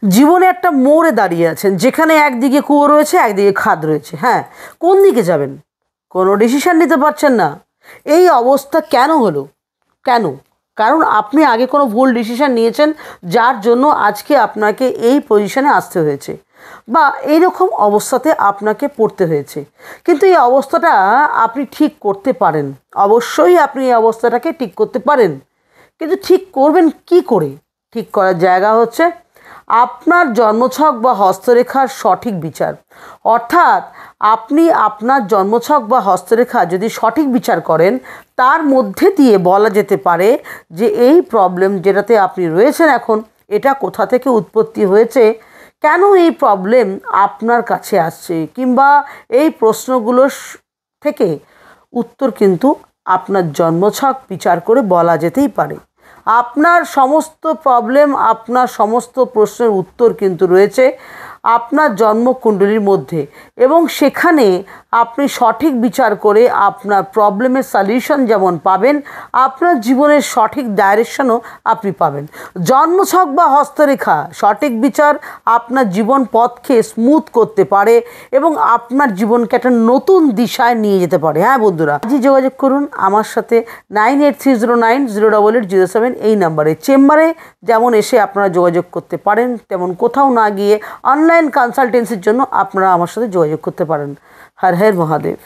জীবনে একটা মোড়ে দাঁড়িয়ে আছেন, যেখানে একদিকে কুয়ো রয়েছে, একদিকে খাদ রয়েছে। হ্যাঁ, কোন দিকে যাবেন? কোনো ডিসিশন নিতে পারছেন না। এই অবস্থা কেন হলো? কেন? কারণ আপনি আগে কোনো ভুল ডিসিশন নিয়েছেন, যার জন্য আজকে আপনাকে এই পজিশনে আসতে হয়েছে, বা এইরকম অবস্থাতে আপনাকে পড়তে হয়েছে। কিন্তু এই অবস্থাটা আপনি ঠিক করতে পারেন, অবশ্যই আপনি এই অবস্থাটাকে ঠিক করতে পারেন। কিন্তু ঠিক করবেন কি করে? ঠিক করার জায়গা হচ্ছে আপনার জন্মছক বা হস্তরেখার সঠিক বিচার। অর্থাৎ আপনি আপনার জন্মছক বা হস্তরেখা যদি সঠিক বিচার করেন, তার মধ্যে দিয়ে বলা যেতে পারে যে এই প্রবলেম যেটাতে আপনি রয়েছেন এখন, এটা কোথা থেকে উৎপত্তি হয়েছে, কেন এই প্রবলেম আপনার কাছে আসছে, কিংবা এই প্রশ্নগুলোর থেকে উত্তর কিন্তু আপনার জন্মছক বিচার করে বলা যেতেই পারে। আপনার সমস্ত প্রবলেম, আপনার সমস্ত প্রশ্নের উত্তর কিন্তু রয়েছে আপনার জন্মকুণ্ডলীর মধ্যে, এবং সেখানে আপনি সঠিক বিচার করে আপনার প্রবলেমের সলিউশন যেমন পাবেন, আপনার জীবনের সঠিক ডাইরেকশনও আপনি পাবেন। জন্মছক বা হস্তরেখা সঠিক বিচার আপনার জীবন পথকে স্মুথ করতে পারে এবং আপনার জীবনকে একটা নতুন দিশায় নিয়ে যেতে পারে। হ্যাঁ বন্ধুরা, আজই যোগাযোগ করুন আমার সাথে 9830908807 এই নাম্বারে। চেম্বারে যেমন এসে আপনারা যোগাযোগ করতে পারেন, তেমন কোথাও না গিয়ে অনলাইন কনসালটেন্সির জন্য আপনারা আমার সাথে যোগাযোগ করতে পারেন। হর হর মহাদেব।